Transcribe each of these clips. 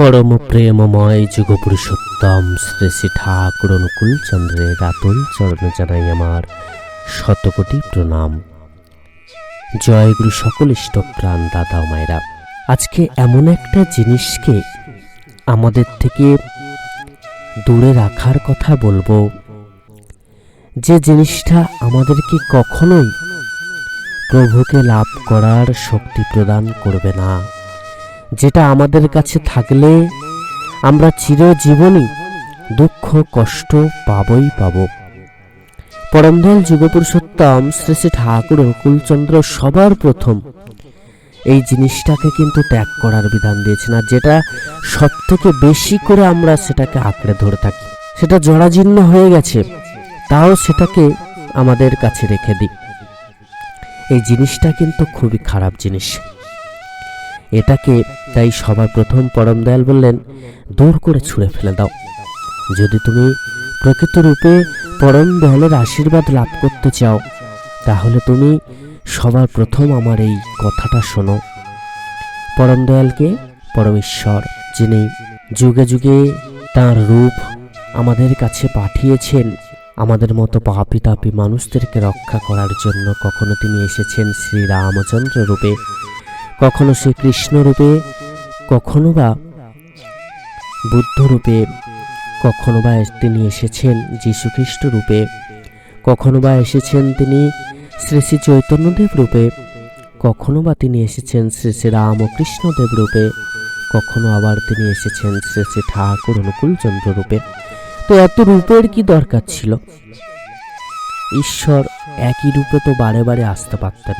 পরম প্রেমময় যুগপুরুষোত্তম শ্রী শ্রী ঠাকুর অনুকূল চন্দ্রের আতুল চরণে জানাই আমার শতকোটি প্রণাম। জয় গুরু সকল ইষ্টপ্রাণ দাদা ও মায়েরা। আজকে এমন একটা জিনিসকে আমাদের থেকে দূরে রাখার কথা বলবো, যে জিনিসটা আমাদেরকে কখনোই প্রভুকে লাভ করার শক্তি প্রদান করবে না, যেটা আমাদের কাছে থাকলে আমরা চিরজীবনই দুঃখ কষ্ট পাবই পাব। পরমদয়াল যুগপুরুষোত্তম শ্রী শ্রী ঠাকুর অনুকূলচন্দ্র সবার প্রথম এই জিনিসটাকে কিন্তু ত্যাগ করার বিধান দিয়েছেন, আর যেটা সব থেকে বেশি করে আমরা সেটাকে আঁকড়ে ধরে থাকি, সেটা জরাজীর্ণ হয়ে গেছে, তাও সেটাকে আমাদের কাছে রেখে দিই। এই জিনিসটা কিন্তু খুবই খারাপ জিনিস। এটাকে তাই সবার প্রথম পরম দয়াল বললেন, দূর করে ছুঁড়ে ফেলে দাও। যদি তুমি প্রকৃত রূপে পরম দয়ালের আশীর্বাদ লাভ করতে চাও, তাহলে তুমি সবার প্রথম আমার এই কথাটা শোনো। পরম দয়ালকে পরমেশ্বর, যিনি যুগে যুগে তাঁর রূপ আমাদের কাছে পাঠিয়েছেন আমাদের মতো পাপী তাপী মানুষদেরকে রক্ষা করার জন্য, কখনো তিনি এসেছেন শ্রী রামচন্দ্র রূপে, কখনো শ্রী কৃষ্ণ রূপে, কখনো বা বুদ্ধ রূপে, কখনো বা তিনি এসেছেন যীশুখ্রিস্ট রূপে, কখনো বা এসেছেন তিনি শ্রী শ্রী চৈতন্যদেব রূপে, কখনো বা তিনি এসেছেন শ্রী শ্রী রামকৃষ্ণদেব রূপে, কখনো আবার তিনি এসেছেন শ্রী শ্রী ঠাকুর অনুকূলচন্দ্র রূপে। তো এত রূপের কি দরকার ছিল? ঈশ্বর একই রূপে তো বারে বারে আসতে পারতেন,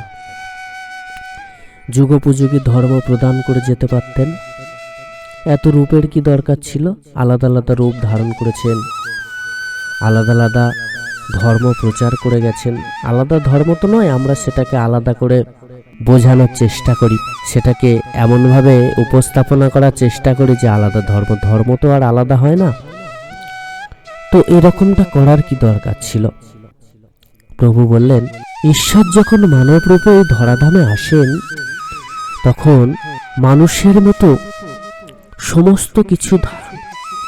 যুগোপযোগী ধর্ম প্রদান করে যেতে পারতেন। এত রূপের কি দরকার ছিল? আলাদা আলাদা রূপ ধারণ করেছেন, আলাদা আলাদা ধর্ম প্রচার করে গেছেন। আলাদা ধর্ম তো নয়, আমরা সেটাকে আলাদা করে বোঝানোর চেষ্টা করি, সেটাকে এমনভাবে উপস্থাপনা করার চেষ্টা করি যে আলাদা ধর্ম, ধর্ম তো আর আলাদা হয় না। তো এরকমটা করার কি দরকার ছিল? প্রভু বললেন, ঈশ্বর যখন মানব রূপে এই ধরাধামে আসেন, তখন মানুষের মতো সমস্ত কিছু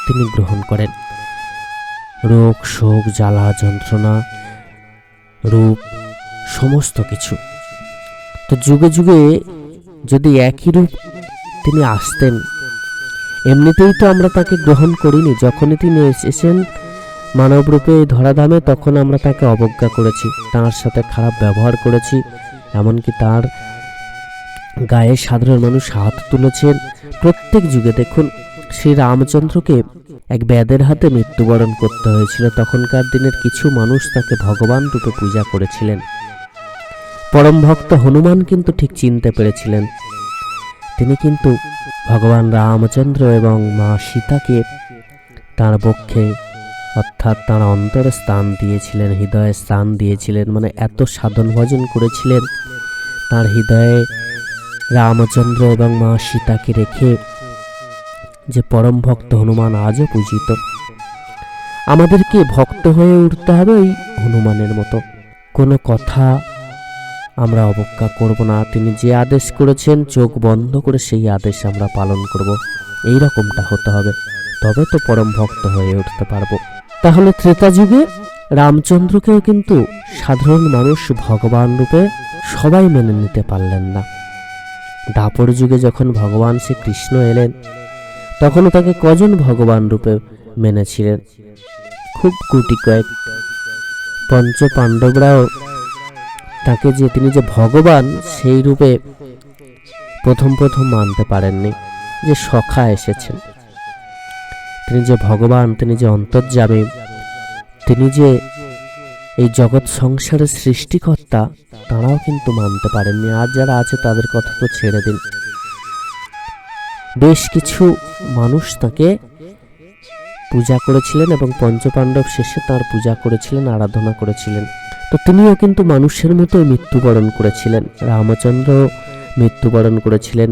তিনি গ্রহণ করেন। রোগ শোক জ্বালা যন্ত্রণা রূপ সমস্ত কিছু। তো যুগে যুগে যদি একই রূপ তিনি আসতেন, এমনিতেই তো আমরা তাকে গ্রহণ করিনি। যখনই তিনি এসেছেন মানব রূপে ধরাধামে, তখন আমরা তাকে অবজ্ঞা করেছি, তার সাথে খারাপ ব্যবহার করেছি, এমনকি তার গায়ে সাধারণ মানুষ হাত তুলেছেন। প্রত্যেক যুগে দেখুন, শ্রী রামচন্দ্রকে এক ব্যাধের হাতে মৃত্যুবরণ করতে হয়েছিল। তখনকার দিনের কিছু মানুষ তাকে ভগবান রূপে পূজা করেছিলেন। পরম ভক্ত হনুমান কিন্তু ঠিক চিনতে পেরেছিলেন, তিনি কিন্তু ভগবান রামচন্দ্র এবং মা সীতাকে তাঁর বক্ষে অর্থাৎ তাঁর অন্তরে স্থান দিয়েছিলেন, হৃদয়ে স্থান দিয়েছিলেন। মানে এত সাধন ভজন করেছিলেন, তাঁর হৃদয়ে রামচন্দ্র এবং মা সীতাকে রেখে, যে পরম ভক্ত হনুমান আজও পূজিত। আমাদেরকে ভক্ত হয়ে উঠতে হবে ওই হনুমানের মতো। কোনো কথা আমরা অবজ্ঞা করব না, তিনি যে আদেশ করেছেন চোখ বন্ধ করে সেই আদেশ আমরা পালন করব, এই রকমটা হতে হবে, তবে তো পরম ভক্ত হয়ে উঠতে পারবো। তাহলে ত্রেতা যুগে রামচন্দ্রকেও কিন্তু সাধারণ মানুষ ভগবান রূপে সবাই মেনে নিতে পারলেন না। দাপর যুগে যখন ভগবান শ্রী কৃষ্ণ এলেন, তখনও তাকে কজন ভগবান রূপে মেনেছিলেন? খুব গুটি কয়েক। পঞ্চ পাণ্ডবরাও তাকে যে তিনি যে ভগবান সেই রূপে প্রথম প্রথম মানতে পারেননি, যে সখা এসেছেন, তিনি যে ভগবান, তিনি যে অন্তর্যামী, তিনি যে এই জগৎ সংসারের সৃষ্টিকর্তা, তারাও কিন্তু মানতে পারেননি। আর যারা আছে তাদের কথা তো ছেড়ে দিন। বেশ কিছু মানুষ তাকে পূজা করেছিলেন এবং পঞ্চপাণ্ডব শেষে তার পূজা করেছিলেন, আরাধনা করেছিলেন। তো তিনিও কিন্তু মানুষের মতোই মৃত্যুবরণ করেছিলেন, রামচন্দ্র মৃত্যুবরণ করেছিলেন।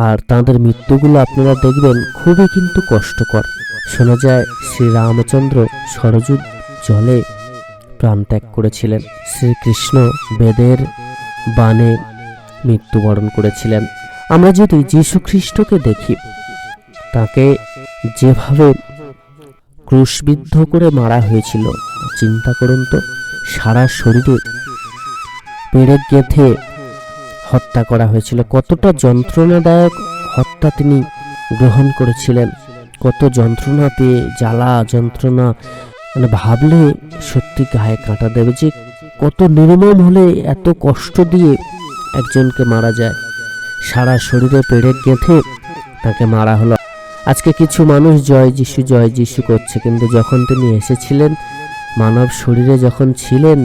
আর তাঁদের মৃত্যুগুলো আপনারা দেখবেন খুবই কিন্তু কষ্টকর। শোনা যায় শ্রী রামচন্দ্র সরযূ জলে প্রাণ ত্যাগ করেছিলেন, শ্রীকৃষ্ণ বেদের বাণে মৃত্যুবরণ করেছিলেন। আমরা যদি যীশু খ্রিস্টকে দেখি, তাকে যেভাবে ক্রুশবিদ্ধ করে মারা হয়েছিল, চিন্তা করুন তো, সারা শরীরে পেরেক গেঁথে হত্যা করা হয়েছিল। কতটা যন্ত্রণাদায়ক হত্যা তিনি গ্রহণ করেছিলেন, কত যন্ত্রণা পেয়ে, জ্বালা যন্ত্রণা, মানে ভাবলে সত্যি গায়ে কাঁটা দেবে যে কত নির্মম হলে এত কষ্ট দিয়ে একজনকে মারা যায়। সারা শরীরে পেরেক গেঁথে তাকে মারা হলো। আজকে কিছু মানুষ জয় যিশু করছে, কিন্তু যখন তিনি এসেছিলেন মানব শরীরে, যখন ছিলেন,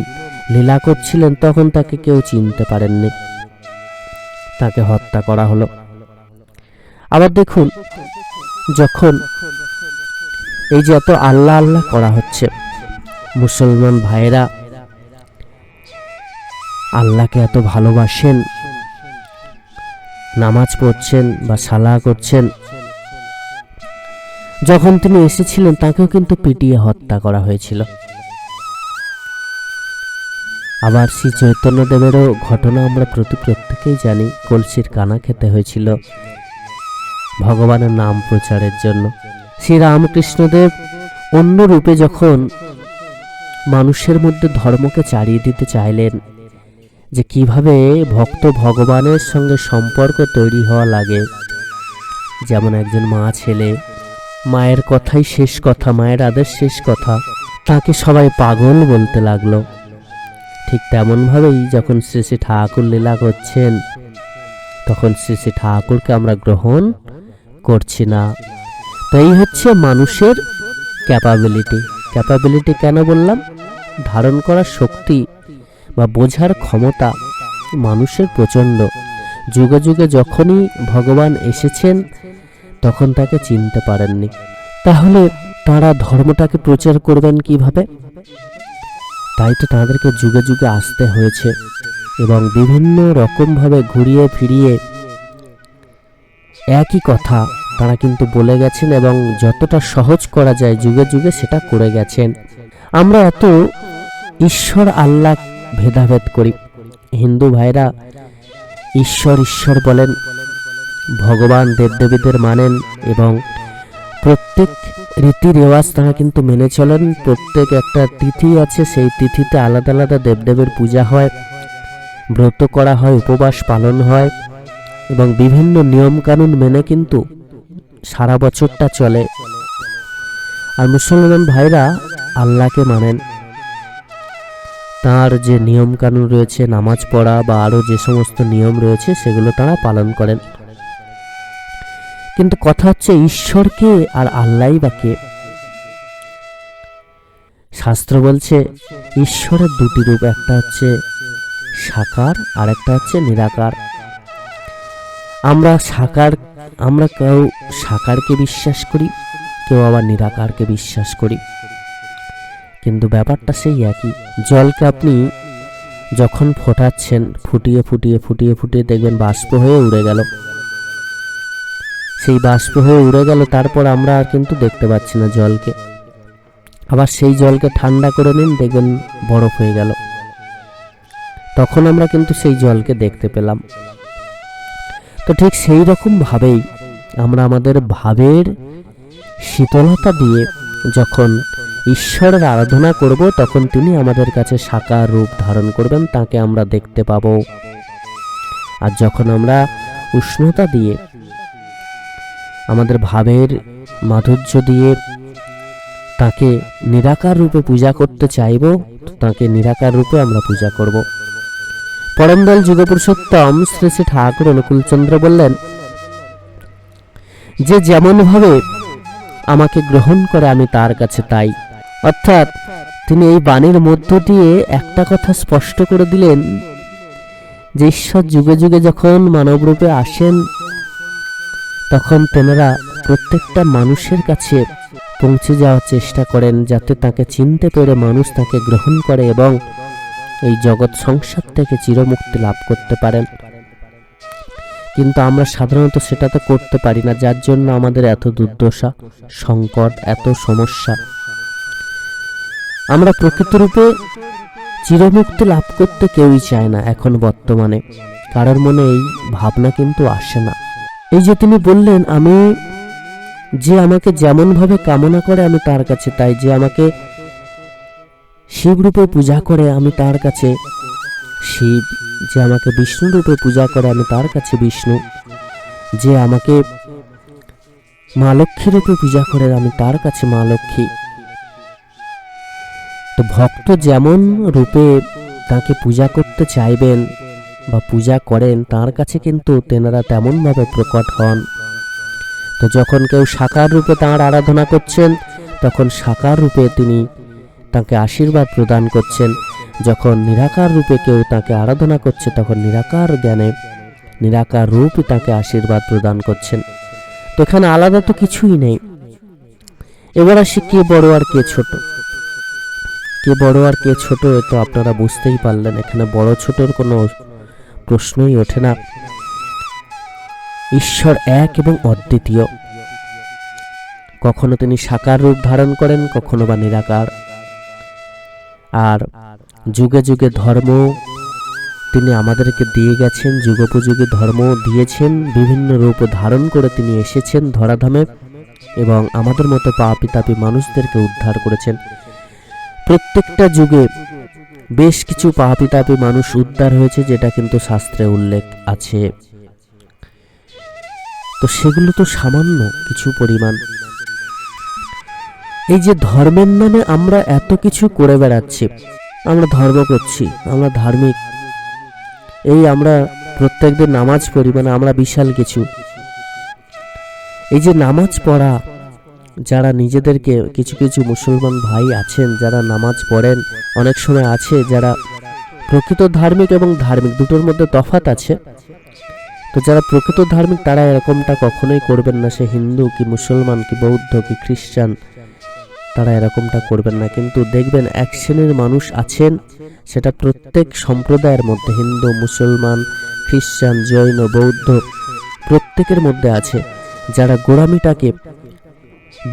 লীলা করছিলেন, তখন তাকে কেউ চিনতে পারেননি, তাকে হত্যা করা হলো। আবার দেখুন, যখন এই যে এত আল্লাহ আল্লাহ করা হচ্ছে, মুসলমান ভাইয়েরা আল্লাহকে এত ভালোবাসেন, নামাজ পড়ছেন বা সালাহ করছেন, যখন তিনি এসেছিলেন তাকেও কিন্তু পিটিয়ে হত্যা করা হয়েছিল। আবার শ্রী চৈতন্যদেবেরও ঘটনা আমরা প্রত্যেকেই জানি, কলসির কানা খেতে হয়েছিল ভগবানের নাম প্রচারের জন্য। শ্রী রামকৃষ্ণদেব অন্য রূপে যখন মানুষের মধ্যে ধর্মকে চালিয়ে দিতে চাইলেন, যে কিভাবে ভক্ত ভগবানের সঙ্গে সম্পর্ক তৈরি হওয়া লাগে, যেমন একজন মা ছেলে, মায়ের কথাই শেষ কথা, মায়ের আদেশ শেষ কথা, তাকে সবাই পাগল বলতে লাগলো। ঠিক তেমন ভাবেই যখন শ্রী শ্রী ঠাকুর লীলা করছেন, তখন শ্রী শ্রী ঠাকুরকে আমরা গ্রহণ করছি না। তো এই হচ্ছে মানুষের ক্যাপাবিলিটি কেন বললাম? ধারণ করার শক্তি বা বোঝার ক্ষমতা মানুষের প্রচণ্ড। যুগে যুগে যখনই ভগবান এসেছেন তখন তাকে চিনতে পারেননি, তাহলে তারা ধর্মটাকে প্রচার করবেন কিভাবে? তাই তো তাদেরকে যুগে যুগে আসতে হয়েছে এবং বিভিন্ন রকমভাবে ঘুরিয়ে ফিরিয়ে একই কথা তারা কিন্তু বলে গেছেন এবং যতটা সহজ করা যায় যুগে যুগে সেটা করে গেছেন। আমরা এত ঈশ্বর আল্লাহ ভেদাভেদ করি। হিন্দু ভাইরা ঈশ্বর বলেন, ভগবান দেবদেবীদের মানেন এবং প্রত্যেক রীতি রেওয়াজ তারা কিন্তু মেনে চলেন। প্রত্যেক একটা তিথি আছে, সেই তিথিতে আলাদা আলাদা দেবদেবের পূজা হয়, ব্রত করা হয়, উপবাস পালন হয় এবং বিভিন্ন নিয়ম কানুন মেনে কিন্তু সারা বছরটা চলে। আর মুসলমান ভাইরা আল্লাহকে মানেন, তার যে নিয়ম কানুন রয়েছে, নামাজ পড়া বা আরো যে সমস্ত নিয়ম রয়েছে সেগুলো তারা পালন করেন। কিন্তু কথা হচ্ছে ঈশ্বরকে আর আল্লাহই বা কে? শাস্ত্র বলছে ঈশ্বরের দুটি রূপ, একটা হচ্ছে সাকার আর একটা হচ্ছে নিরাকার। আমরা কেউ সাকারকে বিশ্বাস করি, কেউ আবার নিরাকারকে বিশ্বাস করি, কিন্তু ব্যাপারটা সেই একই। জলকে আপনি যখন ফোটাচ্ছেন, ফুটিয়ে দেখবেন বাষ্প হয়ে উড়ে গেল। সেই বাষ্প হয়ে উড়ে গেল, তারপর আমরা আর কিন্তু দেখতে পাচ্ছি না জলকে। আবার সেই জলকে ঠান্ডা করে নিন, দেখবেন বরফ হয়ে গেল, তখন আমরা কিন্তু সেই জলকে দেখতে পেলাম। তো ঠিক সেই রকম ভাবেই আমরা আমাদের ভাবের শীতলতা দিয়ে যখন ঈশ্বরের আরাধনা করব, তখন তিনি আমাদের কাছে সাকার রূপ ধারণ করবেন, তাকে আমরা দেখতে পাব। আর যখন আমরা উষ্ণতা দিয়ে, আমাদের ভাবের মাধুর্য দিয়ে তাকে নিরাকার রূপে পূজা করতে চাইব, তাকে নিরাকার রূপে আমরা পূজা করব। পরমদয়াল যুগপুরুষোত্তম শ্রী শ্রী ঠাকুর অনুকূলচন্দ্র বললেন যে যেমন ভাবে আমাকে গ্রহণ করে আমি তার কাছে তাই। অর্থাৎ তিনি এই বাণীর মধ্য দিয়ে একটা কথা স্পষ্ট করে দিলেন যে ঈশ্বর যুগে যুগে যখন মানব রূপে আসেন, তখন তেনারা প্রত্যেকটা মানুষের কাছে পৌঁছে যাওয়ার চেষ্টা করেন, যাতে তাকে চিনতে পেরে মানুষ তাকে গ্রহণ করে এবং এই জগৎ সংসার থেকে চিরমুক্তি লাভ করতে পারেন। কিন্তু আমরা সাধারণত সেটা তো করতে পারি না, যার জন্য আমাদের এত দুর্দশা, সংকট, এত সমস্যা। আমরা প্রকৃতরূপে চিরমুক্তি লাভ করতে কেউই চায় না এখন বর্তমানে, কারোর মনে এই ভাবনা কিন্তু আসে না। এই যে তিনি বললেন আমি যে আমাকে যেমন ভাবে কামনা করে আমি তার কাছে তাই, যে আমাকে শিব রূপে পূজা করে আমি তার কাছে শিব, যে আমাকে বিষ্ণু রূপে পূজা করে আমি তার কাছে বিষ্ণু, যে আমাকে মা লক্ষ্মী রূপে পূজা করে আমি তার কাছে মা লক্ষ্মী। তো ভক্ত যেমন রূপে তাকে পূজা করতে চাইবেন বা পূজা করেন, তার কাছে কিন্তু তেনারা তেমন ভাবে প্রকট হন। তো যখন কেউ সাকার রূপে তাঁর আরাধনা করছেন, তখন সাকার রূপে তিনি তাকে আশীর্বাদ প্রদান করছেন। যখন নিরাকার রূপে কেউ তাকে আরাধনা করছে, তখন নিরাকার জ্ঞানে নিরাকার রূপে তাকে আশীর্বাদ প্রদান করছেন। তো এখানে আলাদা তো কিছুই নেই। এবার আসি কে বড় আর কে ছোট। কে বড় আর কে ছোট এ তো আপনারা বুঝতেই পারলেন। এখানে বড় ছোটর কোনো প্রশ্নই ওঠে না। ঈশ্বর এক এবং অদ্বিতীয়। কখনো তিনি সাকার রূপ ধারণ করেন, কখনো বা নিরাকার। আর যুগে যুগে ধর্ম তিনি আমাদেরকে দিয়ে গেছেন, যুগোপযোগী ধর্ম দিয়েছেন, বিভিন্ন রূপ ধারণ করে তিনি এসেছেন ধরাধামে এবং আমাদের মতো পাপী তাপী মানুষদেরকে উদ্ধার করেছেন। প্রত্যেকটা যুগে বেশ কিছু পাপী তাপী মানুষ উদ্ধার হয়েছে, যেটা কিন্তু শাস্ত্রে উল্লেখ আছে। তো সেগুলো তো সামান্য কিছু পরিমাণ। এই যে ধর্মের নামে আমরা এত কিছু করে বেড়াচ্ছি, আমরা ধর্ম করছি, আমরা ধার্মিক, এই আমরা প্রত্যেকদিন নামাজ পড়ি, মানে আমরা বিশাল কিছু। এই যে নামাজ পড়া, যারা নিজেদেরকে কিছু কিছু মুসলমান ভাই আছেন যারা নামাজ পড়েন, অনেক সময় আছে যারা প্রকৃত ধার্মিক এবং ধার্মিক দুটোর মধ্যে তফাৎ আছে। তো যারা প্রকৃত ধার্মিক তারা এরকমটা কখনোই করবেন না, সে হিন্দু কি মুসলমান কি বৌদ্ধ কি খ্রিস্টান, তারা এরকমটা করবেন না। কিন্তু দেখবেন এক শ্রেণীর মানুষ আছেন, সেটা প্রত্যেক সম্প্রদায়ের মধ্যে, হিন্দু মুসলমান খ্রিস্টান জৈন বৌদ্ধ প্রত্যেকের মধ্যে আছে, যারা গোঁড়ামিটাকে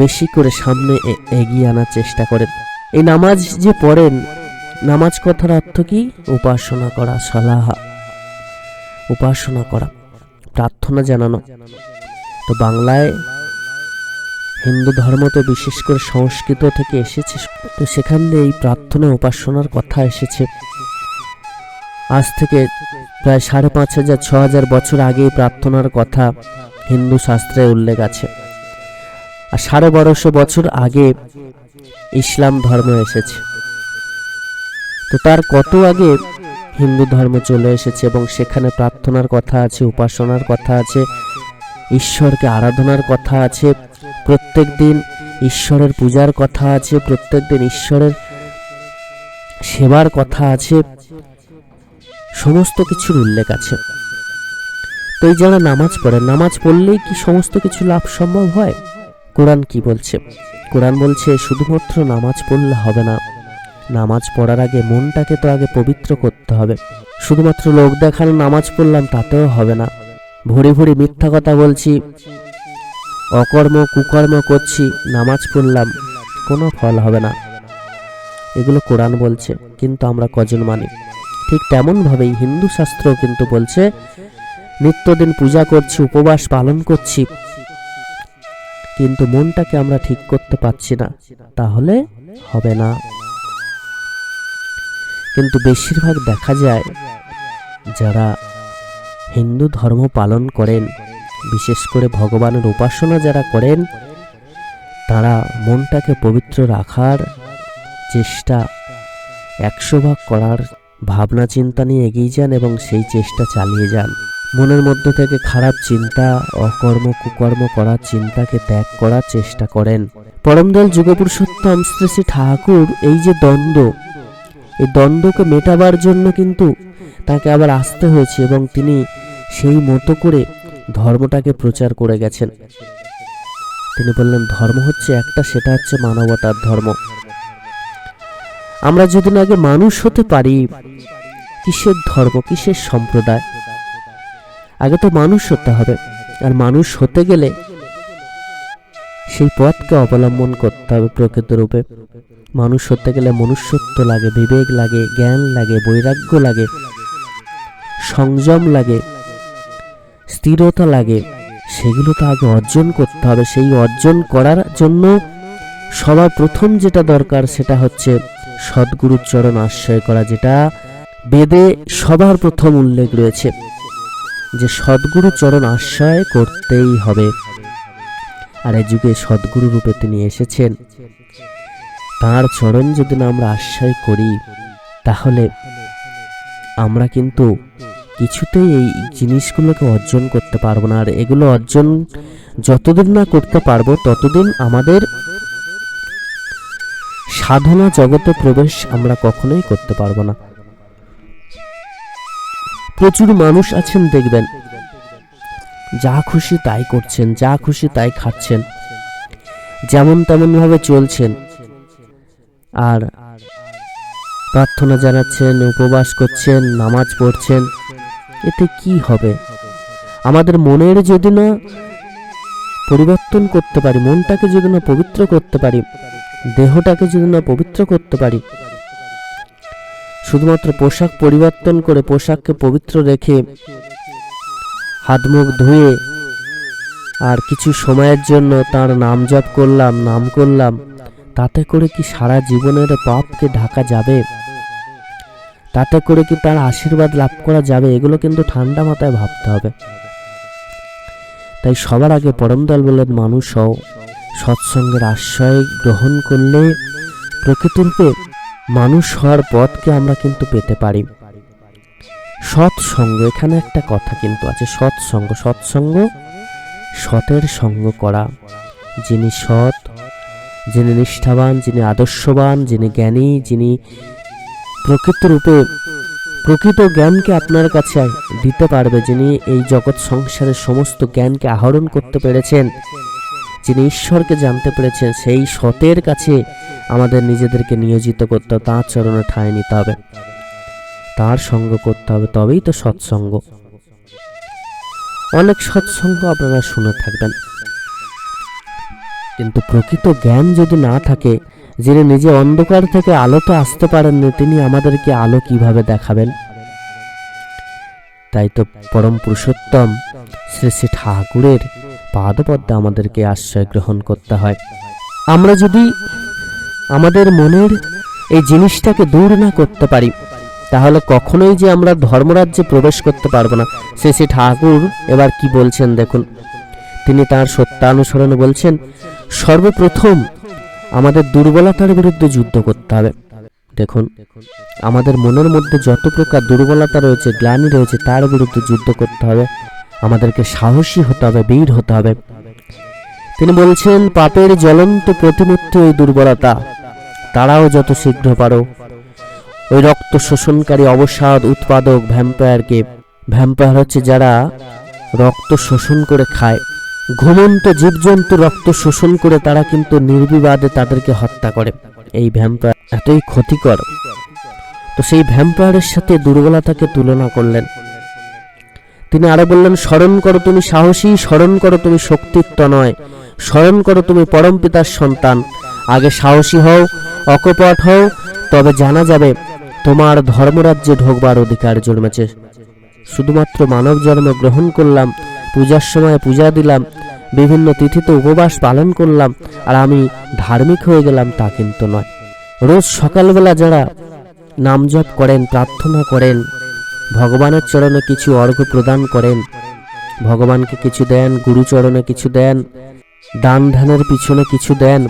বেশি করে সামনে এগিয়ে আনার চেষ্টা করেন। এই নামাজ যে পড়েন, নামাজ কথার অর্থ কি? উপাসনা করা, সালাহা, উপাসনা করা, প্রার্থনা জানানো। তো বাংলায় হিন্দু ধর্ম তো বিশেষ করে সংস্কৃত থেকে এসেছে, তো সেখানে এই প্রার্থনা উপাসনার কথা এসেছে। আজ থেকে প্রায় ৫,৫০০-৬,০০০ বছর আগে প্রার্থনার কথা হিন্দু শাস্ত্রে উল্লেখ আছে। আর ১২৫০ বছর আগে ইসলাম ধর্ম এসেছে। তো তার কত আগে হিন্দু ধর্ম চলে এসেছে এবং সেখানে প্রার্থনার কথা আছে, উপাসনার কথা আছে, ঈশ্বরকে আরাধনার কথা আছে, প্রত্যেক দিন ঈশ্বরের পূজার কথা আছে, প্রত্যেক দিন ঈশ্বরের সেবার কথা আছে, সমস্ত কিছুর উল্লেখ আছে। তো এই যারা নামাজ পড়ে, নামাজ পড়লেই কি সমস্ত কিছু লাভ সম্ভব হয়? কোরআন কি বলছে? কোরআন বলছে শুধুমাত্র নামাজ পড়লে হবে না, নামাজ পড়ার আগে মনটাকে তো আগে পবিত্র করতে হবে। শুধুমাত্র লোক দেখানো নামাজ পড়লাম তাতেও হবে না। ভরি ভরি মিথ্যা কথা বলছি, অকর্ম কুকর্ম করছি, নামাজ পড়লাম, কোনো ফল হবে না। এগুলো কোরআন বলছে, কিন্তু আমরা কজন মানি? ঠিক তেমন ভাবেই হিন্দু শাস্ত্র কিন্তু বলছে নিত্যদিন পূজা করছি, উপবাস পালন করছি, কিন্তু মনটাকে আমরা ঠিক করতে পারছি না, তাহলে হবে না। কিন্তু বেশিরভাগ দেখা যায় যারা হিন্দু ধর্ম পালন করেন, বিশেষ করে ভগবানের উপাসনা যারা করেন, তারা মনটাকে পবিত্র রাখার চেষ্টা ১০০ ভাগ করার ভাবনা চিন্তা নিয়ে এগিয়ে যান এবং সেই চেষ্টা চালিয়ে যান। মনের মধ্য থেকে খারাপ চিন্তা, অকর্ম কুকর্ম করার চিন্তাকে ত্যাগ করার চেষ্টা করেন। পরমদয়াল যুগপুরুষোত্তম শ্রী শ্রী ঠাকুর এই যে দ্বন্দ্ব, এই দ্বন্দ্বকে মেটাবার জন্য কিন্তু তাকে আবার আসতে হয়েছে এবং তিনি সেই মতো করে ধর্মটাকে প্রচার করে গেছেন। তিনি বললেন ধর্ম হচ্ছে একটা, সেটা হচ্ছে মানবতার ধর্ম। আমরা যদি না আগে মানুষ হতে পারি, কিসের ধর্ম, কিসের সম্প্রদায়? আগে তো মানুষ হতে হবে। আর মানুষ হতে গেলে সেই পথকে অবলম্বন করতে হবে প্রকৃত রূপে। মানুষ হতে গেলে মনুষ্যত্ব লাগে, বিবেক লাগে, জ্ঞান লাগে, বৈরাগ্য লাগে, সংযম লাগে, স্থিরতা লাগে, সেগুলো তো আগে অর্জন করতে হবে। সেই অর্জন করার জন্য সবার প্রথম যেটা দরকার সেটা হচ্ছে সদ্গুরুর চরণ আশ্রয় করা, যেটা বেদে সবার প্রথম উল্লেখ রয়েছে যে সদ্গুরু চরণ আশ্রয় করতেই হবে। আর এই যুগে সদ্গুরু রূপে তিনি এসেছেন, তাঁর চরণ যদি না আমরা আশ্রয় করি তাহলে আমরা কিন্তু কিছুতেই এই জিনিসগুলোকে অর্জন করতে পারবো না। আর এগুলো অর্জন যতদিন না করতে পারবো ততদিন আমাদের সাধনা জগতে প্রবেশ আমরা কখনোই করতে পারবো না। প্রচুর মানুষ আছেন দেখবেন, যা খুশি তাই করছেন, যা খুশি তাই খাচ্ছেন, যেমন তেমন ভাবে চলছেন, আর প্রার্থনা জানাচ্ছেন, উপবাস করছেন, নামাজ পড়ছেন। এতে কি হবে? আমাদের মনের যদি না পরিবর্তন করতে পারি, মনটাকে যদি না পবিত্র করতে পারি, দেহটাকে যদি না পবিত্র করতে পারি, শুধুমাত্র পোশাক পরিবর্তন করে পোশাককে পবিত্র রেখে হাত মুখ ধুয়ে আর কিছু সময়ের জন্য তার নাম জপ করলাম, নাম করলাম, তাতে করে কি সারা জীবনের পাপকে ঢাকা যাবে? তাতে করে কি তার আশীর্বাদ লাভ করা যাবে? এগুলো কিন্তু ঠান্ডা মাথায় ভাবতে হবে। তাই সবার আগে পরমদয়াল বললেন, মানুষ হও, সৎসঙ্গের আশ্রয় গ্রহণ করলে প্রকৃতরূপে মানুষ হওয়ার পথকে আমরা কিন্তু পেতে পারি। সৎসঙ্গ, এখানে একটা কথা কিন্তু আছে, সৎসঙ্গ। সৎসঙ্গ, সতের সঙ্গ করা। যিনি সৎ, যিনি নিষ্ঠাবান, যিনি আদর্শবান, যিনি জ্ঞানী, যিনি প্রকৃতরূপে প্রকৃত জ্ঞানকে আপনার কাছে দিতে পারবে, যিনি এই জগৎ সংসারের সমস্ত জ্ঞানকে আহরণ করতে পেরেছেন, যিনি ঈশ্বরকে জানতে পেরেছেন, সেই সতের কাছে আমাদের নিজেদেরকে নিয়োজিত করতে হবে, তাঁর চরণে ঠাঁই নিতে হবে, তাঁর সঙ্গ করতে হবে, তবেই তো সৎসঙ্গ। অনেক সৎসঙ্গ আপনারা শুনে থাকবেন, কিন্তু প্রকৃত জ্ঞান যদি না থাকে, যিনি নিজে অন্ধকার থেকে আলোতে আসতে পারেননি, তিনি আমাদেরকে আলো কিভাবে দেখাবেন? তাই তো পরম পুরুষোত্তম শ্রী শ্রী ঠাকুরের পাদপদ্মে আমাদেরকে আশ্রয় গ্রহণ করতে হয়। আমরা যদি আমাদের মনের এই জিনিসটাকে দূর না করতে পারি, তাহলে কখনোই যে আমরা ধর্মরাজ্যে প্রবেশ করতে পারবো না। শ্রী শ্রী ঠাকুর এবার কি বলছেন দেখুন, তিনি তার সত্যানুসরণে বলছেন, সর্বপ্রথম আমাদের দুর্বলতার বিরুদ্ধে যুদ্ধ করতে হবে। দেখুন, আমাদের মনের মধ্যে যত প্রকার দুর্বলতা রয়েছে, গ্লানি রয়েছে, তার বিরুদ্ধে যুদ্ধ করতে হবে। আমাদেরকে সাহসী হতে হবে, বীর হতে হবে। তিনি বলছেন, পাপের জ্বলন্ত প্রতিমূর্তি ওই দুর্বলতা, তারাও যত শীঘ্র পারো ওই রক্ত শোষণকারী অবসাদ উৎপাদক ভ্যাম্পায়ারকে, ভ্যাম্পায়ার হচ্ছে যারা রক্ত শোষণ করে খায়, ঘুমন্ত জীবজন্তু রক্ত শোষণ করে তারা কিন্তু নির্বিবাদে তাদেরকে হত্যা করে। এই ভ্যাম্পায়ার এতই ক্ষতিকর। তো সেই ভ্যাম্পায়ারের সাথে দুর্বলতাকে তুলনা করলেন। তিনি আরো বললেন, স্মরণ করো তুমি সাহসী, স্মরণ করো তুমি শক্তিত্ব নয়, স্মরণ করো তুমি পরম পিতার সন্তান। আগে সাহসী হও, অকপট হও, তবে জানা যাবে তোমার ধর্মরাজ্যে ঢোকবার অধিকার জন্মেছে। শুধুমাত্র মানব জন্ম গ্রহণ করলাম, পূজার সময় পূজা দিলাম, বিভিন্ন তিথিতে উপবাস পালন করলাম, আর আমি ধার্মিক হয়ে গেলাম, তা কিন্তু নয়। রোজ সকালবেলা যারা নাম জপ করেন, প্রার্থনা করেন, ভগবানের চরণে কিছু অর্ঘ্য প্রদান করেন, ভগবানকে কিছু দেন, গুরুচরণে কিছু দেন, দান ধ্যানের পিছনে কিছু দেন,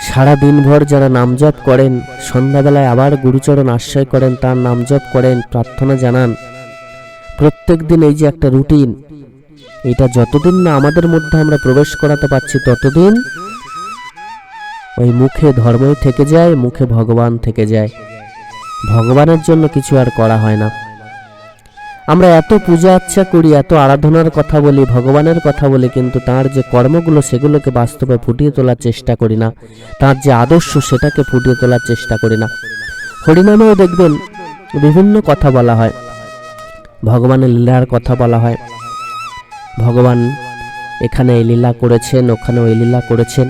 সারা দিনভর যারা নাম জপ করেন, সন্ধ্যাবেলায় আবার গুরুচরণ আশ্রয় করেন, তার নাম জপ করেন, প্রার্থনা জানান, প্রত্যেক দিন এই যে একটা রুটিন, এটা যতদিন না আমাদের মধ্যে আমরা প্রবেশ করাতে পারছি, ততদিন ওই মুখে ধর্মই থেকে যায়, মুখে ভগবান থেকে যায়, ভগবানের জন্য কিছু আর করা হয় না। আমরা এত পূজা আচ্ছা করি, এত আরাধনার কথা বলি, ভগবানের কথা বলি, কিন্তু তার যে কর্মগুলো সেগুলোকে বাস্তবে ফুটিয়ে তোলার চেষ্টা করি না, তার যে আদর্শ সেটাকে ফুটিয়ে তোলার চেষ্টা করি না। হরিনামেও দেখবেন বিভিন্ন কথা বলা হয়, ভগবানের লীলার কথা বলা হয়, ভগবান এখানে এই লীলা করেছেন, ওখানে ওই লীলা করেছেন,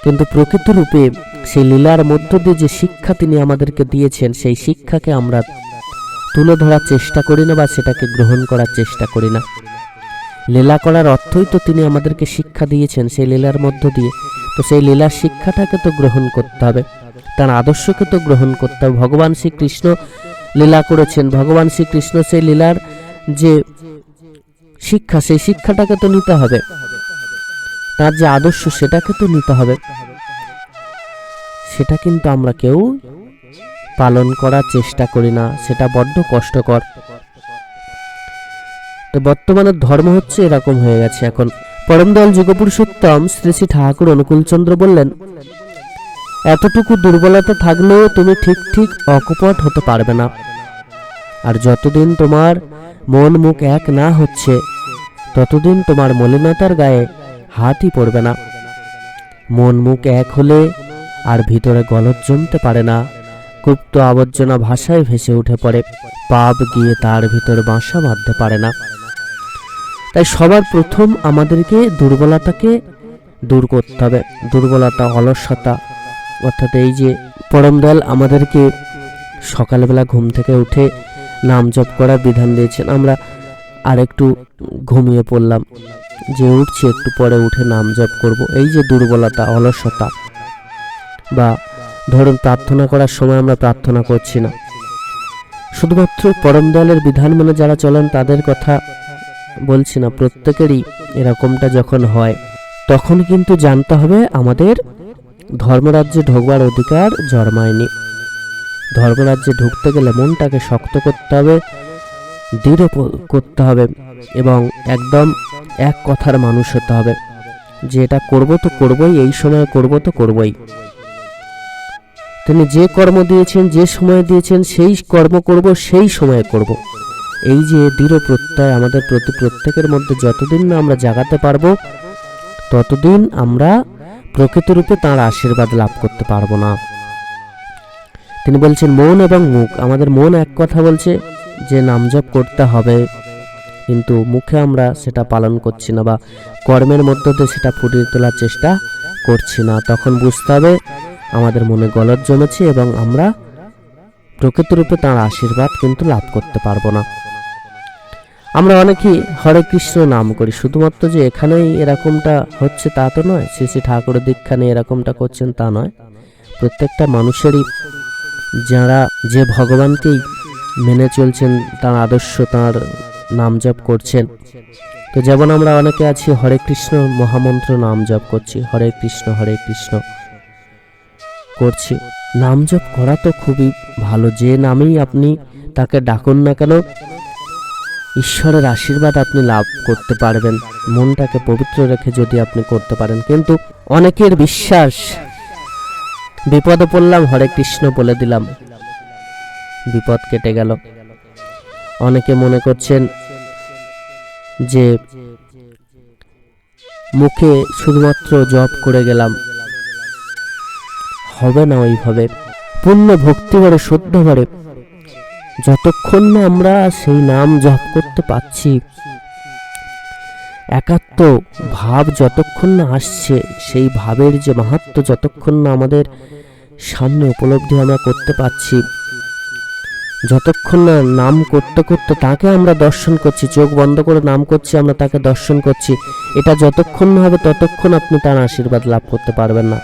কিন্তু প্রকৃত রূপে সেই লীলার মধ্য দিয়ে যে শিক্ষা তিনি আমাদেরকে দিয়েছেন, সেই শিক্ষাকে আমরা তুলে ধরার চেষ্টা করি না, বা সেটাকে গ্রহণ করার চেষ্টা করি না। লীলা করার অর্থই তো তিনি আমাদেরকে শিক্ষা দিয়েছেন সেই লীলার মধ্য দিয়ে। তো সেই লীলার শিক্ষাটাকে তো গ্রহণ করতে হবে, তার আদর্শকে তো গ্রহণ করতে হবে। ভগবান শ্রীকৃষ্ণ লীলা করেছেন, ভগবান শ্রীকৃষ্ণ সেই লীলার যে শিক্ষা, সেই শিক্ষাটাকে তো নিতে হবে, তার যে আদর্শ সেটাকে তো নিতে হবে। সেটা কিন্তু আমরা কেউ পালন করার চেষ্টা করি না, সেটা বড্ড কষ্টকর। তো বর্তমানে ধর্ম হচ্ছে এরকম হয়ে গেছে এখন। পরম দয়াল যুগপুরুষোত্তম শ্রী শ্রী ঠাকুর অনুকূলচন্দ্র বললেন, এতটুকু দুর্বলতা থাকলেও তুমি ঠিক ঠিক অকপট হতে পারবে না। আর যতদিন তোমার মন মুখ এক না হচ্ছে ততদিন তোমার মলিনতার গায়ে হাতই পড়বে না। মন মুখ এক হলে আর ভিতরে গলদ জমতে পারে না, গুপ্ত আবর্জনা ভাষায় ভেসে উঠে পড়ে, পাপ গিয়ে তার ভিতর বাসা বাঁধতে পারে না। তাই সবার প্রথম আমাদেরকে দুর্বলতাকে দূর করতে হবে। দুর্বলতা, অলসতা, অর্থাৎ এই যে পরম দয়াল আমাদেরকে সকালবেলা ঘুম থেকে উঠে নাম জপ করার বিধান দিয়েছেন। আমরা আর একটু ঘুমিয়ে পড়লাম, যে উঠছি একটু পরে উঠে নাম জপ করব। এই যে দুর্বলতা, অলসতা, বা ধরুন প্রার্থনা করার সময় আমরা প্রার্থনা করছি না, শুধুমাত্র পরম দয়ালের বিধান মেনে যারা চলেন তাদের কথা বলছি না, প্রত্যেকেরই এরকমটা যখন হয় তখন কিন্তু জানতে হবে আমাদের ধর্মরাজ্যে ঢোকবার অধিকার জন্মায়নি। ধর্মরাজ্যে ঢুকতে গেলে মনটাকে শক্ত করতে হবে, দৃঢ় করতে হবে এবং একদম এক কথার মানুষ হতে হবে, যে এটা করবো তো করবোই, এই সময় করবো তো করবোই। তিনি যে কর্ম দিয়েছেন, যে সময় দিয়েছেন, সেই কর্ম করব, সেই সময়ে করব। এই যে দৃঢ় প্রত্যয় আমাদের প্রতি প্রত্যেকের মধ্যে যতদিন না আমরা জাগাতে পারবো ততদিন আমরা প্রকৃত রূপে তাঁর আশীর্বাদ লাভ করতে পারবো না। তিনি বলছেন মন এবং মুখ, আমাদের মন এক কথা বলছে যে নাম জপ করতে হবে, কিন্তু মুখে আমরা সেটা পালন করছি না বা কর্মের মধ্য দিয়ে সেটা ফুটিয়ে তোলার চেষ্টা করছি না। তখন বুঝতে হবে আমাদের মনে গলদ জমেছে এবং আমরা প্রকৃত রূপে তাঁর আশীর্বাদ কিন্তু লাভ করতে পারবো না। আমরা অনেকেই হরে কৃষ্ণ নাম করি, শুধুমাত্র যে এখানেই এরকমটা হচ্ছে তা তো নয়, শ্রী শ্রী ঠাকুরের দীক্ষা নিয়ে এরকমটা করছেন তা নয়। প্রত্যেকটা মানুষেরই যারা যে ভগবানকেই মেনে চলছেন, তার আদর্শ, তার নাম জপ করছেন। তো যেমন আমরা অনেকে আছি হরে কৃষ্ণ মহামন্ত্র নাম জপ করছি, হরে কৃষ্ণ করছি। নাম জপ করা তো খুবই ভালো, যে নামেই আপনি তাকে ডাকুন না কেন ঈশ্বরের আশীর্বাদ আপনি লাভ করতে পারবেন, মনটাকে পবিত্র রেখে যদি আপনি করতে পারেন। কিন্তু অনেকের বিশ্বাস, বিপদে পড়লাম হরে কৃষ্ণ বলে দিলাম, বিপদ কেটে গেল। অনেকে মনে করছেন যে মুখে শুধুমাত্র জপ করে গেলাম, হবে না ওইভাবে। পূর্ণ ভক্তি ভরে, শ্রদ্ধা ভরে যতক্ষণ না আমরা সেই নাম জপ করতে পাচ্ছি, একাত্ম ভাব যতক্ষণ না আসছে, সেই ভাবের যে মাহাত্ম্য যতক্ষণ না আমাদের সামনে উপলব্ধি আমরা করতে পাচ্ছি, যতক্ষণ না নাম করতে করতে তাকে আমরা দর্শন করছি, চোখ বন্ধ করে নাম করছি, আমরা তাকে দর্শন করছি, এটা যতক্ষণ না হবে ততক্ষণ আপনি তার আশীর্বাদ লাভ করতে পারবেন না।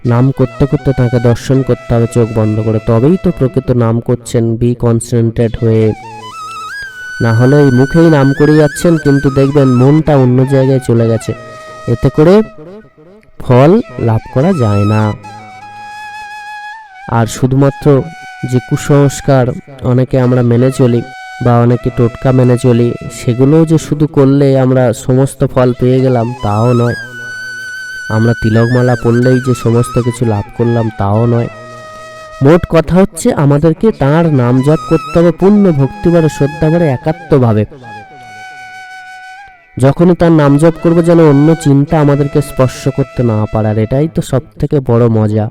নাম করতে করতে তাকে দর্শন করতে হবে চোখ বন্ধ করে, তবেই তো প্রকৃত নাম করছেন বি কনসেন্ট্রেট হয়ে। না হলে এই মুখেই নাম করে যাচ্ছেন কিন্তু দেখবেন মনটা অন্য জায়গায় চলে গেছে, এতে করে ফল লাভ করা যায় না। আর শুধুমাত্র যে কুসংস্কার অনেকে আমরা মেনে চলি বা অনেকে টোটকা মেনে চলি, সেগুলোও যে শুধু করলে আমরা সমস্ত ফল পেয়ে গেলাম তাও নয়। আমরা তিলকমালা পড়লেই যে সমস্ত কিছু লাভ করলাম তাও নয়। মোট কথা হচ্ছে আমাদেরকে তাঁর নাম জপ করতে হবে পূর্ণ ভক্তিভরে, শ্রদ্ধাভরে, একাত্মভাবে। যখনই তার নাম জপ করবো যেন অন্য চিন্তা আমাদেরকে স্পর্শ করতে না পারার, এটাই তো সব থেকে বড় মজা।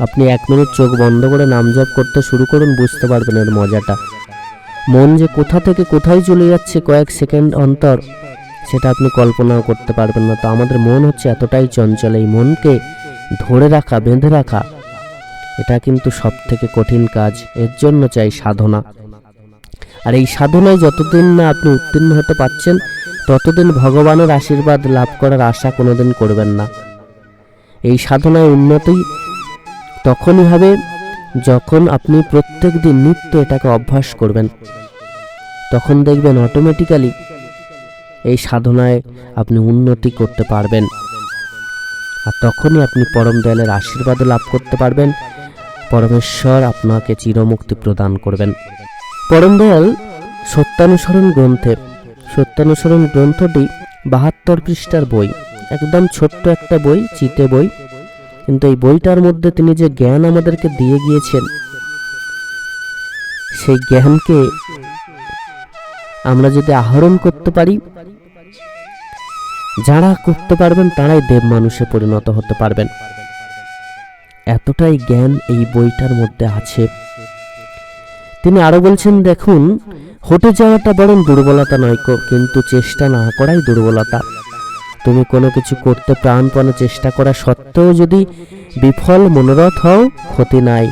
আপনি 1 মিনিট চোখ বন্ধ করে নাম জপ করতে শুরু করুন, বুঝতে পারবেন এর মজাটা। মন যে কোথা থেকে কোথায় চলে যাচ্ছে কয়েক সেকেন্ড অন্তর, সেটা আপনি কল্পনাও করতে পারবেন না। তো আমাদের মন হচ্ছে এতটাই চঞ্চল, এই মনকে ধরে রাখা, বেঁধে রাখা, এটা কিন্তু সব থেকে কঠিন কাজ। এর জন্য চাই সাধনা। আর এই সাধনায় যতদিন না আপনি উত্তীর্ণ হতে পারছেন, ততদিন ভগবানের আশীর্বাদ লাভ করার আশা কোনোদিন করবেন না। এই সাধনায় উন্নতি তখনই হবে যখন আপনি প্রত্যেক দিন নিত্য এটাকে অভ্যাস করবেন। তখন দেখবেন অটোমেটিক্যালি এই সাধনায় আপনি উন্নতি করতে পারবেন, আর তখনই আপনি পরম দয়ালের আশীর্বাদ লাভ করতে পারবেন। পরমেশ্বর আপনাকে চিরমুক্তি প্রদান করবেন। পরম দয়াল সত্যানুসরণ গ্রন্থটি 72 পৃষ্ঠার বই, একদম ছোট্ট একটা বই, চিতে বই, কিন্তু এই বইটার মধ্যে তিনি যে জ্ঞান আমাদেরকে দিয়ে গিয়েছেন, সেই জ্ঞানকে আমরা যদি আহরণ করতে পারি, যারা করতে পারবেন তারাই দেব মানুষে পরিণত হতে পারবেন। এতটাই জ্ঞান এই বইটার মধ্যে আছে। তিনি আরো বলছেন, দেখুন, হটে যাওয়াটা বরং দুর্বলতা নয়, কিন্তু চেষ্টা না করাই দুর্বলতা। তুমি কোনো কিছু করতে প্রাণপণে চেষ্টা করা সত্ত্বেও যদি বিফল মনোরথ হও, ক্ষতি নাই।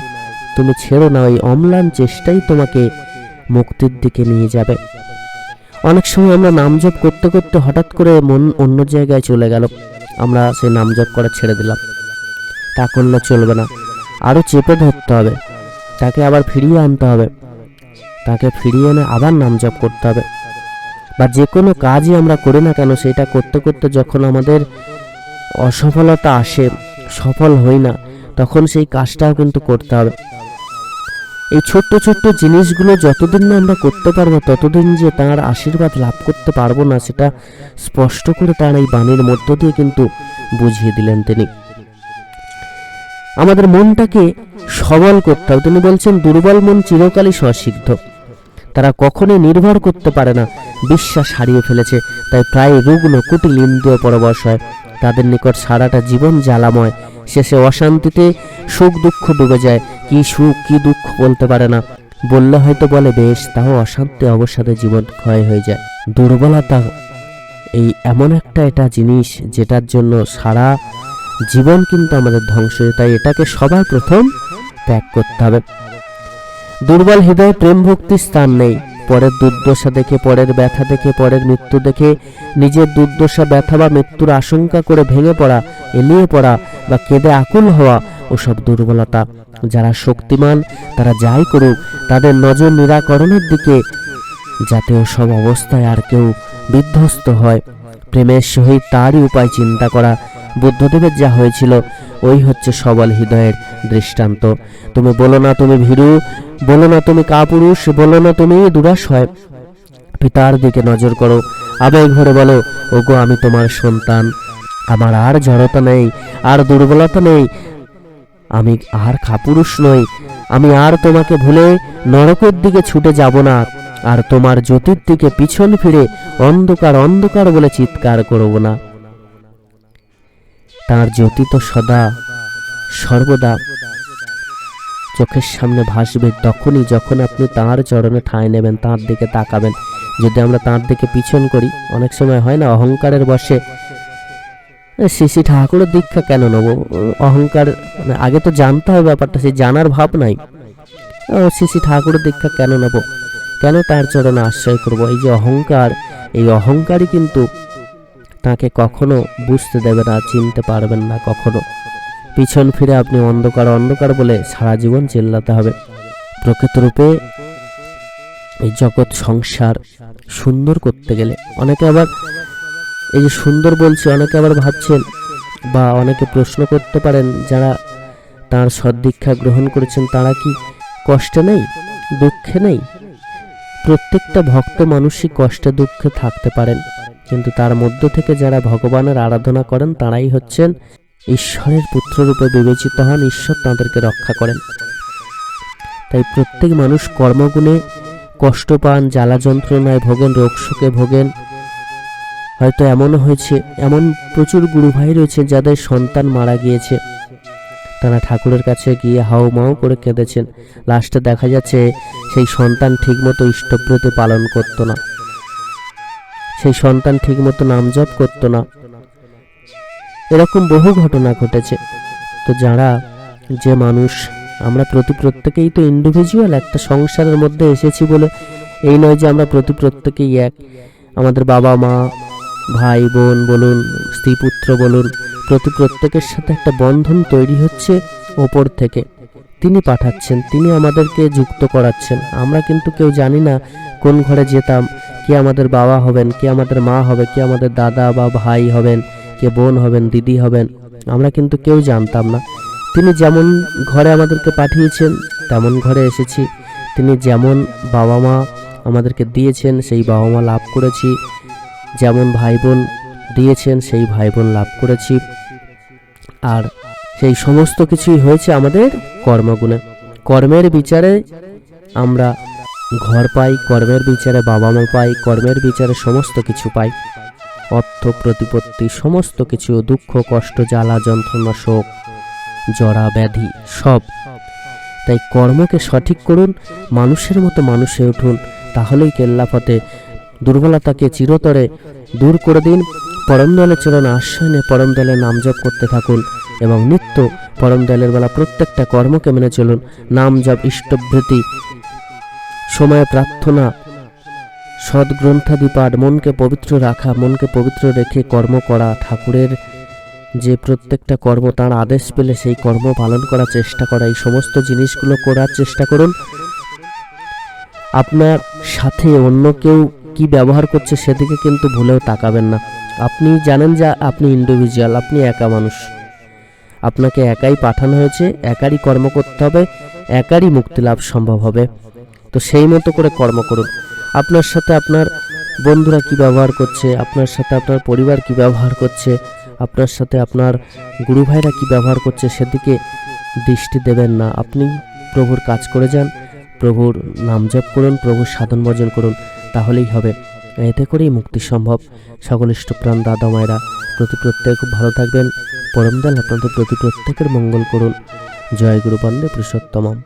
তুমি ছেড়ো না, ওই অম্লান চেষ্টাই তোমাকে মুক্তির দিকে নিয়ে যাবে। অনেক সময় আমরা নাম জপ করতে করতে হঠাৎ করে মন অন্য জায়গায় চলে গেল, আমরা সেই নাম জপ করা ছেড়ে দিলাম। তা করলে চলবে না, আরো চেপে ধরতে হবে, তাকে আবার ফিরিয়ে আনতে হবে, তাকে ফিরিয়ে এনে আবার নাম জপ করতে হবে। বা যে কোনো কাজই আমরা করি না কেন, সেটা করতে করতে যখন আমাদের অসফলতা আসে, সফল হই না, তখন সেই কাজটাও কিন্তু করতে হবে। এই ছোট্ট ছোট্ট জিনিসগুলো যতদিন না আমরা করতে পারবো, ততদিন যে তার আশীর্বাদ লাভ করতে পারবো না, সেটা স্পষ্ট করে তার এই বাণীর মধ্য দিয়ে কিন্তু বুঝিয়ে দিলেন তিনি। আমাদের মনটাকে সবল করতে হবে। তিনি বলছেন, দুর্বল মন চিরকালই স্বসিদ্ধ, তারা কখনোই নির্ভর করতে পারে না, বিশ্বাস হারিয়ে ফেলেছে, তাই প্রায় রুগ্ন কুটিল ইন্দ্রিয় পরবশ হয়। তাদের নিকট সারাটা জীবন জ্বালাময়, শেষে অশান্তিতে সুখ দুঃখ ডুবে যায়। কি সুখ কি দুঃখ বলতে পারে না, বললে হয়তো বলে বেশ, তাও অশান্তি অবসাদে জীবন ক্ষয় হয়ে যায়। দুর্বলতা এই এমন এটা জিনিস যেটার জন্য সারা জীবন কিন্তু আমাদের ধ্বংস, তাই এটাকে সবার প্রথম ত্যাগ করতে হবে। দুর্বল হৃদয়ে প্রেম ভক্তির স্থান নেই। পরের দুর্দশা দেখে, পরের ব্যথা দেখে, পরের মৃত্যু দেখে নিজের দুর্দশা, ব্যথা বা মৃত্যুর আশঙ্কা করে ভেঙে পড়া, এলিয়ে পড়া বা কেঁদে আকুল হওয়া ওসব দুর্বলতা। যারা শক্তিমান তারা যাই করুক, তাদের নজর নিরাকরণের দিকে, যাতে ওসব অবস্থায় আর কেউ বিধ্বস্ত হয়। প্রেমের সহিত তারই উপায় চিন্তা করা। বুদ্ধদেবের যা হয়েছিল, ওই হচ্ছে সবল হৃদয়ের দৃষ্টান্ত। তুমি বলো না তুমি ভীরু, বলো না তুমি কাপুরুষ, বলো না তুমি দুরাশয়। পিতার দিকে নজর করো, আবেগ ভরে বলো, ওগো আমি তোমার সন্তান, আমার আর জড়তা নেই, আর দুর্বলতা নেই, আমি আর কাপুরুষ নই, আমি আর তোমাকে ভুলে নরকের দিকে ছুটে যাব না, আর তোমার জ্যোতির দিকে পিছন ফিরে অন্ধকার অন্ধকার বলে চিৎকার করব না। তার জ্যোতি তো সদা সর্বদা চোখের সামনে ভাসবে তখনই যখন আপনি তাঁর চরণে ঠাঁই নেবেন, তাঁর দিকে তাকাবেন। যদি আমরা তাঁর দিকে পিছন করি, অনেক সময় হয় না অহংকারের বশে, শ্রী ঠাকুরের দীক্ষা কেন নেব, অহংকার, আগে তো জানতে হবে ব্যাপারটা, সেই জানার ভাব নাই। শ্রী ঠাকুরের দীক্ষা কেন নেব, কেন তার চরণে আশ্রয় করব, এই যে অহংকার, এই অহংকারই কিন্তু তাকে কখনো বুঝতে দেবে না, চিনতে পারবেন না কখনো। পিছন ফিরে আপনি অন্ধকার অন্ধকার বলে সারা জীবন চিল্লাতে হবে। প্রকৃতরূপে এই জগৎ সংসার সুন্দর করতে গেলে, অনেকে আবার এই যে সুন্দর বলছে, অনেকে আবার ভাবছেন বা অনেকে প্রশ্ন করতে পারেন, যারা তার সদ্দীক্ষা গ্রহণ করেছেন তারা কি কষ্টে নেই, দুঃখে নেই? প্রত্যেকটা ভক্ত মানুষই কষ্টে দুঃখে থাকতে পারেন, কিন্তু তার মধ্য থেকে যারা ভগবানের আরাধনা করেন তারাই হচ্ছেন ঈশ্বরের পুত্ররূপে বিবেচিত হন, ঈশ্বর তাদেরকে রক্ষা করেন। তাই প্রত্যেক মানুষ কর্মগুণে কষ্ট পান, জ্বালা যন্ত্রণায় ভোগেন, রোগ শোকে ভোগেন। হয়তো এমনও হয়েছে, এমন প্রচুর গুরু ভাই রয়েছে যাদের সন্তান মারা গিয়েছে, তারা ঠাকুরের কাছে গিয়ে হাউ মাউ করে কেঁদেছেন। লাস্টে দেখা যাচ্ছে সেই সন্তান ঠিকমতো ইষ্টব্রতে পালন করত না, সেই সন্তান ঠিকমতো নাম জপ করত না। এরকম বহু ঘটনা ঘটেছে। তো যারা যে মানুষ, আমরা প্রত্যেকেই তো ইন্ডিভিজুয়াল, একটা সংসারের মধ্যে এসেছি বলে এই নয় যে আমরা প্রত্যেকেই এক। আমাদের বাবা মা, ভাই বোন বলুন, স্ত্রী পুত্র বলুন, প্রত্যেকের সাথে একটা বন্ধন তৈরি হচ্ছে ওপর থেকে। তিনি পাঠাচ্ছেন, তিনি আমাদেরকে যুক্ত করাচ্ছেন। আমরা কিন্তু কেউ জানি না কোন ঘরে যেতাম, কে আমাদের বাবা হবেন, কে আমাদের মা হবে, কে আমাদের দাদা বা ভাই হবেন, কে বোন হবেন, দিদি হবেন, আমরা কিন্তু কেউ জানতাম না। তিনি যেমন ঘরে আমাদেরকে পাঠিয়েছেন তেমন ঘরে এসেছি। তিনি যেমন বাবা মা আমাদেরকে দিয়েছেন সেই বাবা মা লাভ করেছি, যেমন ভাই বোন দিয়েছেন সেই ভাই বোন লাভ করেছি। আর সেই সমস্ত কিছুই হয়েছে আমাদের কর্মগুণে। কর্মের বিচারে আমরা ঘর পাই, কর্মের বিচারে বাবা মা পাই, কর্মের বিচারে সমস্ত কিছু পাই, অর্থ প্রতিপত্তি সমস্ত কিছু, দুঃখ কষ্ট জ্বালা যন্ত্রণা শোক জরা ব্যাধি সব। তাই কর্মকে সঠিক করুন, মানুষের মতো মানুষ হয়ে উঠুন, তাহলেই কেল্লাফতে দুর্বলতাকে চিরতরে দূর করে দিন। পরম দলের চরণ আশ্রয় নিয়ে পরম দলের নাম জপ করতে থাকুন এবং নিত্য পরম দলের বেলা প্রত্যেকটা কর্মকে মেনে চলুন। নাম জপ, ইষ্টভৃতি, সময় প্রার্থনা, সদ্গ্রন্থাদি পাঠ, মনকে পবিত্র রাখা, মনকে পবিত্র রেখে কর্ম করা, ঠাকুরের যে প্রত্যেকটা কর্ম তার আদেশ পেলে সেই কর্ম পালন করার চেষ্টা করা, এই সমস্ত জিনিসগুলো করার চেষ্টা করুন। আপনার সাথে অন্য কেউ কি ব্যবহার করছে সেদিকে কিন্তু ভুলেও তাকাবেন না। আপনি জানেন যে আপনি ইন্ডিভিজুয়াল, আপনি একা মানুষ, আপনাকে একাই পাঠানো হয়েছে, একারই কর্ম করতে হবে, একারই মুক্তি লাভ সম্ভব হবে। তো সেই মতো করে কর্ম করুন। আপনার সাথে আপনার বন্ধুরা কি ব্যবহার করছে, আপনার সাথে আপনার পরিবার কি ব্যবহার করছে, আপনার সাথে আপনার গুরু ভাইরা কি ব্যবহার করছে সেদিকে দৃষ্টি দেবেন না। আপনি প্রভুর কাজ করে যান, প্রভুর নাম জপ করুন, প্রভুর সাধন ভজন করুন, তাহলেই হবে। এতে করেই মুক্তি সম্ভব। সকল ইষ্টপ্রাণ দাদা মায়েরা প্রত্যেকে খুব ভালো থাকবেন। পরম দয়াল আপনাদের প্রত্যেকের মঙ্গল করুন। জয় গুরু বন্দে পুরুষোত্তমম।